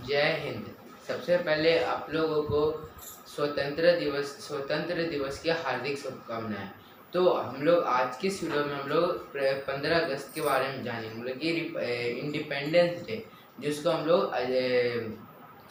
जय हिंद। सबसे पहले आप लोगों को स्वतंत्र दिवस की हार्दिक शुभकामनाएं। तो हम लोग आज की इस वीडियो में हम लोग 15 अगस्त के बारे में जानेंगे, मतलब कि इंडिपेंडेंस डे, जिसको हम लोग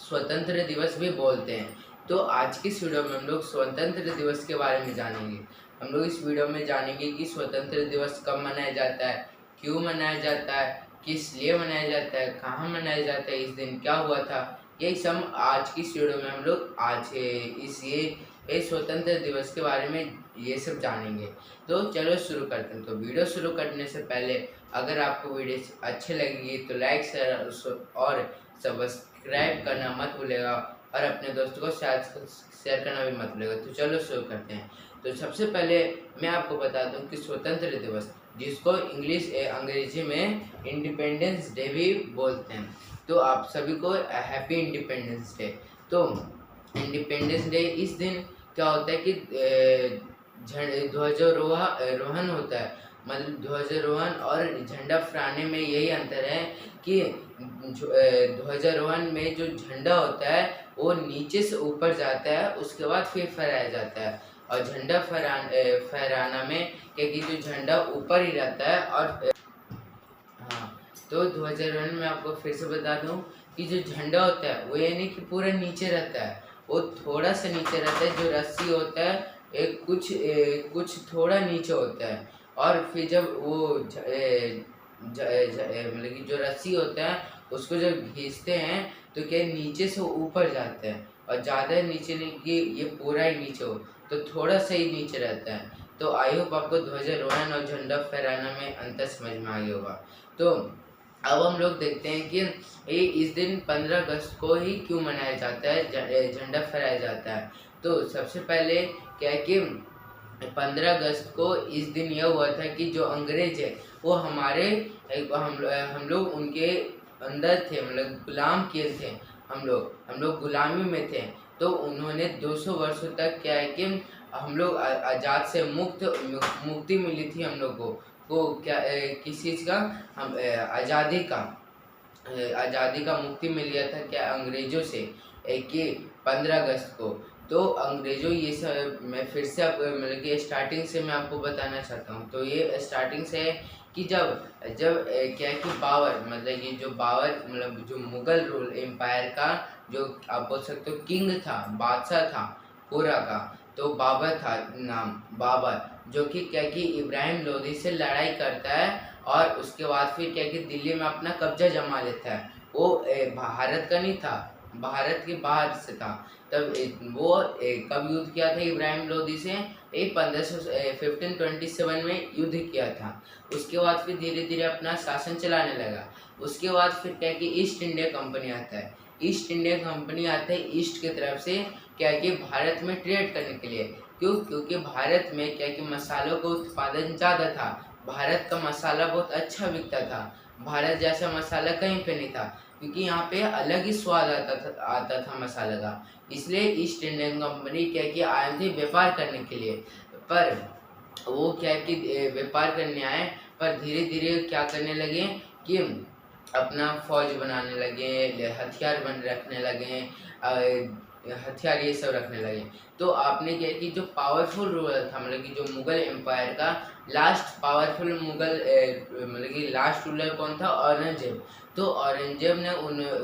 स्वतंत्र दिवस भी बोलते हैं। तो आज की इस वीडियो में हम लोग स्वतंत्र दिवस के बारे में जानेंगे। हम लोग इस वीडियो में जानेंगे कि स्वतंत्र दिवस कब मनाया जाता है, क्यों मनाया जाता है, किस लिए मनाया जाता है, कहाँ मनाया जाता है, इस दिन क्या हुआ था। यही सब आज की इस वीडियो में हम लोग आज ये स्वतंत्र दिवस के बारे में ये सब जानेंगे। तो चलो शुरू करते हैं। तो वीडियो शुरू करने से पहले अगर आपको वीडियो अच्छे लगेगी तो लाइक शेयर और सब्सक्राइब करना मत भूलेगा, और अपने दोस्तों को शेयर करना भी मत भूलेगा। तो चलो शुरू करते हैं। तो सबसे पहले मैं आपको बता दूं कि स्वतंत्र दिवस, जिसको अंग्रेजी में इंडिपेंडेंस डे भी बोलते हैं, तो आप सभी को हैप्पी इंडिपेंडेंस डे। तो इंडिपेंडेंस डे इस दिन क्या होता है कि ध्वजारोहण होता है, मतलब ध्वजारोहण और झंडा फहराने में यही अंतर है कि ध्वजारोहण में जो झंडा होता है वो नीचे से ऊपर जाता है, उसके बाद फिर फहराया जाता है। और झंडा फहराना में क्या कि जो झंडा ऊपर ही रहता है। और हाँ, तो ध्वजारोहण में आपको फिर से बता दूं कि जो झंडा होता है वो यानी कि पूरा नीचे रहता है, वो थोड़ा सा नीचे रहता है। जो रस्सी होता है कुछ थोड़ा नीचे होता है। और फिर जब वो मतलब कि जो रस्सी होता है उसको जब खींचते हैं तो क्या नीचे से ऊपर जाता है, और ज़्यादा नीचे नहीं कि ये पूरा ही नीचे हो, तो थोड़ा सा ही नीचे रहता है। तो आई होप आपको ध्वजारोहण और झंडा फहराना में अंतर समझ में आ गया होगा। तो अब हम लोग देखते हैं कि ये इस दिन 15 अगस्त को ही क्यों मनाया जाता है, झंडा फहराया जाता है। तो सबसे पहले क्या है कि 15 अगस्त को इस दिन यह हुआ था कि जो अंग्रेज है वो हम लोग उनके अंदर थे, मतलब गुलाम किए थे। हम लोग गुलामी में थे। तो उन्होंने 200 वर्षों तक क्या है कि हम लोग आज़ाद से मुक्ति मिली थी हम लोग को क्या किस चीज़ का, हम आज़ादी का मुक्ति मिल गया था क्या अंग्रेजों से, कि 15 अगस्त को। तो अंग्रेजों ये सब मैं फिर से मतलब कि स्टार्टिंग से मैं आपको बताना चाहता हूँ। तो ये स्टार्टिंग से है कि जब जब क्या है कि बाबर मतलब जो मुगल रूल एम्पायर का जो आप बोल सकते हो किंग था, बादशाह था पूरा का, तो बाबर था नाम, बाबर, जो कि क्या कि इब्राहिम लोदी से लड़ाई करता है, और उसके बाद फिर क्या कि दिल्ली में अपना कब्जा जमा लेता है। वो भारत का नहीं था, भारत के बाहर से था। तब वो कब युद्ध किया था इब्राहिम लोदी से, 1527 में युद्ध किया था। उसके बाद फिर धीरे धीरे अपना शासन चलाने लगा। उसके बाद फिर क्या कि ईस्ट इंडिया कंपनी आता है। ईस्ट इंडिया कंपनी आता है ईस्ट की तरफ से क्या कि भारत में ट्रेड करने के लिए। क्योंकि भारत में क्या कि मसालों का उत्पादन ज़्यादा था, भारत का मसाला बहुत अच्छा बिकता था। भारत जैसा मसाला कहीं पे नहीं था, क्योंकि यहाँ पे अलग ही स्वाद आता था मसाले का। इसलिए ईस्ट इंडियन कंपनी क्या कि आए थे व्यापार करने के लिए। पर वो क्या कि व्यापार करने आए, पर धीरे धीरे क्या करने लगे कि अपना फौज बनाने लगे, हथियार रखने लगे, हथियार ये सब रखने लगे। तो आपने क्या कि जो पावरफुल रूलर था, मतलब कि जो मुगल एम्पायर का लास्ट पावरफुल मतलब कि लास्ट रूलर कौन था, औरंगजेब। तो औरंगजेब ने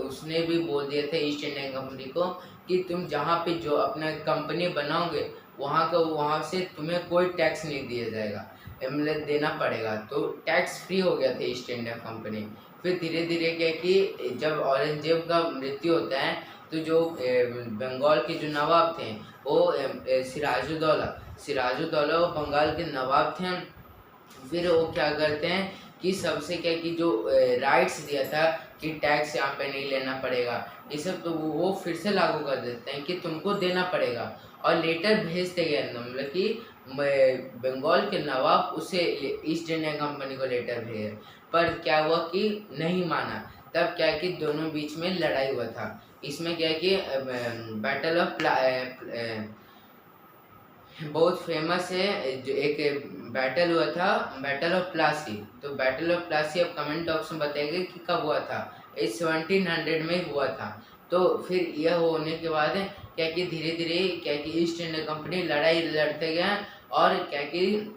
उसने भी बोल दिया था ईस्ट इंडियन कंपनी को कि तुम जहाँ पे जो अपना कंपनी बनाओगे वहाँ से तुम्हें कोई टैक्स नहीं दिया जाएगा, मतलब देना पड़ेगा। तो टैक्स फ्री हो गया था ईस्ट इंडिया कंपनी। फिर धीरे धीरे क्या कि जब औरंगजेब का मृत्यु होता है तो जो बंगाल के जो नवाब थे वो सिराजुद्दौला वो बंगाल के नवाब थे। फिर वो क्या करते हैं कि सबसे क्या कि जो राइट्स दिया था कि टैक्स यहाँ पे नहीं लेना पड़ेगा, ये सब तो वो फिर से लागू कर देते हैं कि तुमको देना पड़ेगा। और लेटर भेजते गए, मतलब कि बंगाल के नवाब उसे ईस्ट इंडिया कंपनी को लेटर भेजे, पर क्या हुआ कि नहीं माना। तब क्या है कि दोनों बीच में लड़ाई हुआ था। इसमें क्या है कि बैटल ऑफ बहुत फेमस है, जो एक बैटल हुआ था, बैटल ऑफ प्लासी। तो बैटल ऑफ प्लासी अब कमेंट बॉक्स में बताएंगे कि कब हुआ था। ये 1700 में हुआ था। तो फिर यह होने के बाद क्या कि धीरे धीरे क्या कि ईस्ट इंडिया कंपनी लड़ाई लड़ते गए और क्या कि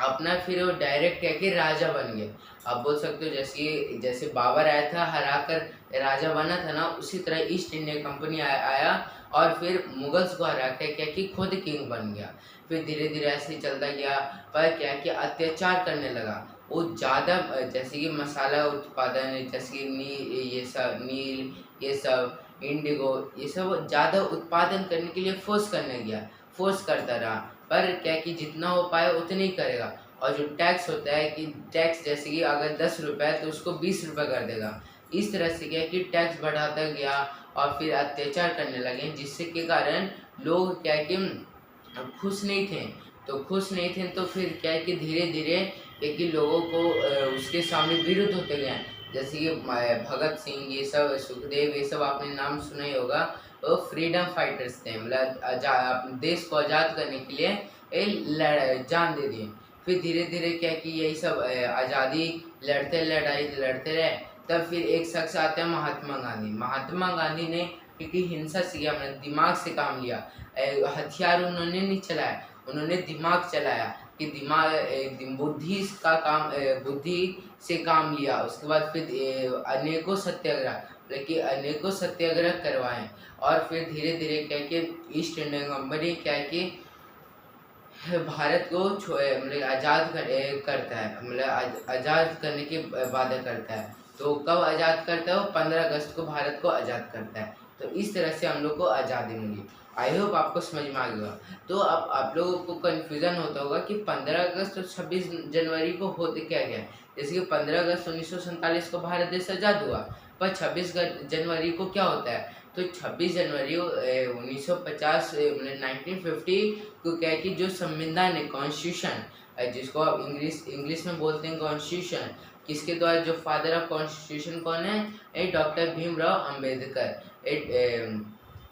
अपना फिर वो डायरेक्ट क्या कि राजा बन गए। आप बोल सकते हो जैसे जैसे बाबर आया था हरा कर राजा बना था ना, उसी तरह ईस्ट इंडिया कंपनी आया और फिर मुगल्स को हरा के क्या कि खुद किंग बन गया। फिर धीरे धीरे ऐसे ही चलता गया, पर क्या कि अत्याचार करने लगा वो ज़्यादा, जैसे कि मसाला उत्पादन, जैसे कि नील ये सब इंडिगो ये सब ज़्यादा उत्पादन करने के लिए फोर्स करने गया, फोर्स करता रहा। पर क्या कि जितना हो पाए उतने ही करेगा। और जो टैक्स होता है कि टैक्स जैसे कि अगर 10 रुपये है तो उसको 20 रुपये कर देगा। इस तरह से क्या कि टैक्स बढ़ाता गया और फिर अत्याचार करने लगे, जिससे के कारण लोग क्या कि खुश नहीं थे। तो खुश नहीं थे तो फिर क्या है कि धीरे धीरे कि लोगों को उसके सामने विरुद्ध होते गए। जैसे कि भगत सिंह ये सब, सुखदेव ये सब आपने नाम सुना ही होगा। वो फ्रीडम फाइटर्स थे, मतलब अपने देश को आज़ाद करने के लिए जान दे दिए। फिर धीरे धीरे क्या कि यही सब आज़ादी लड़ाई लड़ते रहे। तब फिर एक शख्स आते हैं महात्मा गांधी। महात्मा गांधी ने क्योंकि हिंसा से किया, मतलब दिमाग से काम लिया। हथियार उन्होंने नहीं चलाया, उन्होंने दिमाग चलाया कि बुद्धि का काम, बुद्धि से काम लिया। उसके बाद फिर अनेकों सत्याग्रह, लेकिन अनेकों सत्याग्रह करवाए। और फिर धीरे धीरे क्या कि ईस्ट इंडिया कंपनी क्या कि भारत को मतलब आज़ाद करता है, मतलब आज़ाद करने की वादा करता है। तो कब आज़ाद करता है वो 15 अगस्त को भारत को आज़ाद करता है। तो इस तरह से हम लोग को आज़ादी मिली। आई होप आपको समझ में आ गया। तो अब आप लोगों को कन्फ्यूज़न होता होगा कि 15 अगस्त और 26 जनवरी को होते क्या गया। जैसे कि 15 अगस्त 1947 को भारत देश आज़ाद हुआ, पर 26 जनवरी को क्या होता है। तो 26 जनवरी 1950 मतलब 1950 को क्या है कि जो संविधान है, कॉन्स्टिट्यूशन, जिसको आप इंग्लिश में बोलते हैं कॉन्स्टिट्यूशन, किसके द्वारा, जो फादर ऑफ कॉन्स्टिट्यूशन कौन है, डॉक्टर भीमराव अंबेडकर,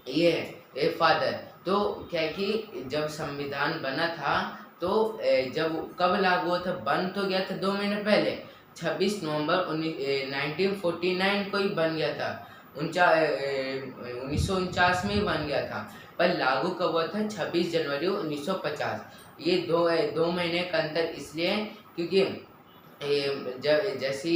ये फादर। तो क्या है कि जब संविधान बना था तो जब कब लागू हुआ था, बन तो गया था 2 महीने पहले, 26 नवंबर 1949 को ही बन गया था। 1949 में ही बन गया था, पर लागू कब हुआ था, 26 जनवरी 1950। ये दो महीने का अंतर इसलिए क्योंकि जैसे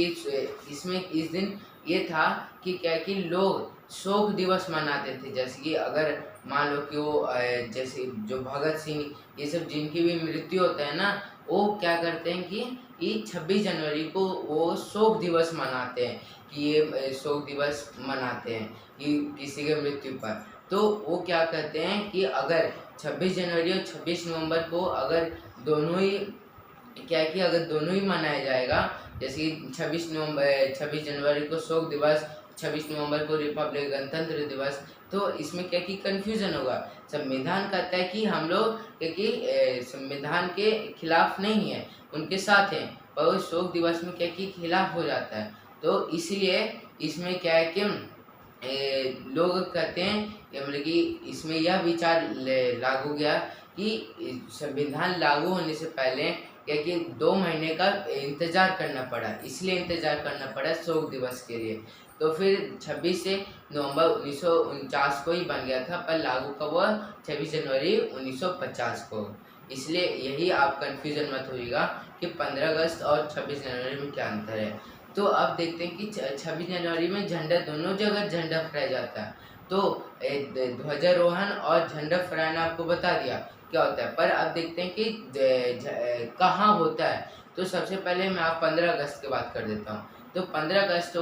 इसमें इस दिन ये था कि क्या कि लोग शोक दिवस मनाते थे। जैसे कि अगर मान लो कि वो जैसे जो भगत सिंह ये सब जिनकी भी मृत्यु होता है ना, वो क्या करते हैं कि ये 26 जनवरी को वो शोक दिवस मनाते हैं, कि ये शोक दिवस मनाते हैं कि किसी के मृत्यु पर। तो वो क्या कहते हैं कि अगर 26 जनवरी और 26 नवंबर को अगर दोनों ही क्या है कि अगर दोनों ही मनाया जाएगा, जैसे कि 26 जनवरी को शोक दिवस, 26 नवंबर को रिपब्लिक गणतंत्र दिवस, तो इसमें क्या कि कन्फ्यूजन होगा। संविधान कहता है कि हम लोग क्योंकि संविधान के खिलाफ नहीं है, उनके साथ हैं, पर वो शोक दिवस में क्या कि खिलाफ हो जाता है। तो इसीलिए इसमें क्या है कि लोग कहते हैं कि मतलब कि इसमें यह विचार लागू गया कि संविधान लागू होने से पहले क्या कि 2 महीने का इंतज़ार करना पड़ा, इसलिए इंतज़ार करना पड़ा शोक दिवस के लिए। तो फिर 26 नवंबर 1949 को ही बन गया था, पर लागू कब हुआ, 26 जनवरी 1950 को। इसलिए यही आप कन्फ्यूजन मत होइएगा कि 15 अगस्त और 26 जनवरी में क्या अंतर है। तो अब देखते हैं कि 26 जनवरी में झंडा, दोनों जगह झंडा फहराया जाता है। तो ध्वजारोहण और झंडा फहराना आपको बता दिया क्या होता है, पर अब देखते हैं कि कहाँ होता है। तो सबसे पहले मैं आप 15 अगस्त की बात कर देता हूँ। तो 15 अगस्त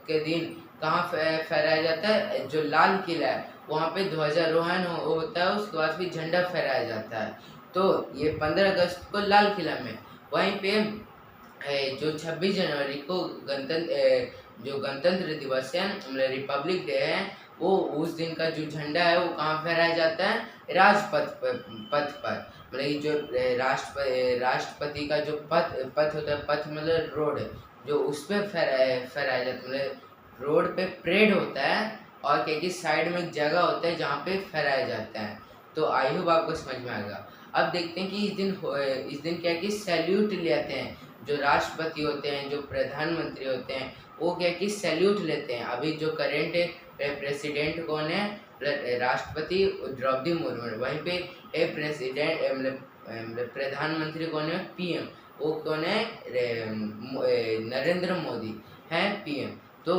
के दिन कहाँ फहराया जाता है, जो लाल किला है वहाँ पे ध्वजारोहण होता है, उसके बाद फिर झंडा फहराया जाता है। तो ये 15 अगस्त को लाल किला में, वहीं पे जो 26 जनवरी को जो गणतंत्र दिवस है, मतलब रिपब्लिक डे है, वो उस दिन का जो झंडा है वो कहाँ फहराया जाता है, राजपथ पथ पर। मतलब जो राष्ट्रपति का जो पथ होता है, पथ मतलब रोड, जो उस पर फहराया जाता है, मतलब रोड पे परेड होता है और क्या कि साइड में एक जगह होता है जहाँ पे फहराया जाता है। तो आई होप आपको समझ में आएगा। अब देखते हैं कि इस दिन क्या कि सैल्यूट लेते हैं, जो राष्ट्रपति होते हैं, जो प्रधानमंत्री होते हैं, वो क्या कि सैल्यूट लेते हैं। अभी जो करेंट प्रेसिडेंट कौन है, राष्ट्रपति द्रौपदी मुर्मू। वहीं पे प्रधानमंत्री कौन है, पीएम, वो कौन है, नरेंद्र मोदी है पीएम। तो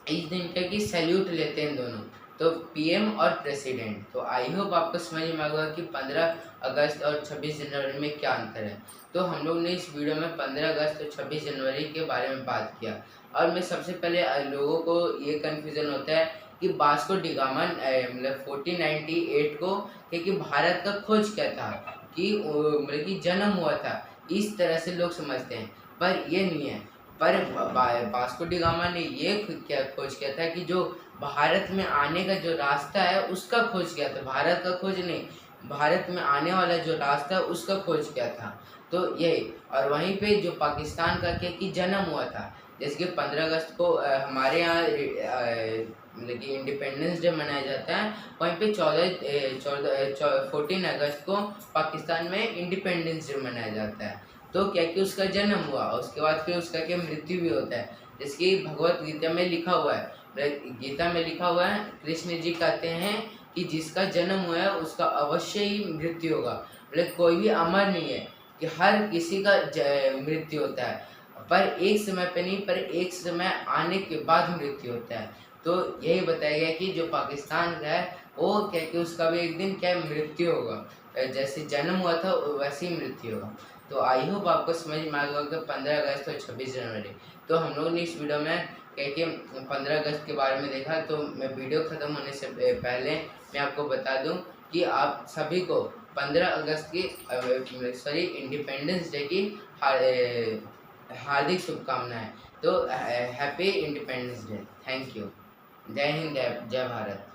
इस दिन क्या कि सैल्यूट लेते हैं दोनों, तो पीएम और प्रेसिडेंट। तो आई होप आपको समझ में आएगा कि 15 अगस्त और 26 जनवरी में क्या अंतर है। तो हम लोग ने इस वीडियो में 15 अगस्त और 26 जनवरी के बारे में बात किया। और मैं सबसे पहले लोगों को ये कन्फ्यूज़न होता है कि वास्को डी गामा मतलब 1498 को कि भारत का खोज क्या था, कि मतलब कि जन्म हुआ था, इस तरह से लोग समझते हैं, पर ये नहीं है। पर वास्को डी गामा ने ये खोज किया था कि जो भारत में आने का जो रास्ता है उसका खोज किया था, भारत का खोज नहीं, भारत में आने वाला जो रास्ता है उसका खोज किया था। तो यही, और वहीं पे जो पाकिस्तान का क्या कि जन्म हुआ था, जैसे कि 15 अगस्त को हमारे यहाँ मतलब कि इंडिपेंडेंस डे मनाया जाता है, वहीं पे 14 अगस्त को पाकिस्तान में इंडिपेंडेंस डे मनाया जाता है। तो क्या कि उसका जन्म हुआ, उसके बाद फिर उसका क्या मृत्यु भी होता है। जैसे कि भगवत गीता में लिखा हुआ है, गीता में लिखा हुआ है, कृष्ण जी कहते हैं कि जिसका जन्म हुआ है उसका अवश्य ही मृत्यु होगा। मतलब कोई भी अमर नहीं है, कि हर किसी का मृत्यु होता है, पर एक समय पे नहीं, पर एक समय आने के बाद मृत्यु होता है। तो यही बताया गया कि जो पाकिस्तान का है वो क्या कि उसका भी एक दिन क्या मृत्यु होगा, जैसे जन्म हुआ था वैसे ही मृत्यु होगा। तो आई होप आपको समझ में आ गया कि 15 अगस्त और 26 जनवरी। तो हम लोगों ने इस वीडियो में क्या कि 15 अगस्त के बारे में देखा। तो मैं वीडियो ख़त्म होने से पहले मैं आपको बता दूं कि आप सभी को 15 अगस्त की इंडिपेंडेंस डे की हार्दिक शुभकामनाएं। तो happy independence day. Thank you. जय हिंद, जय भारत।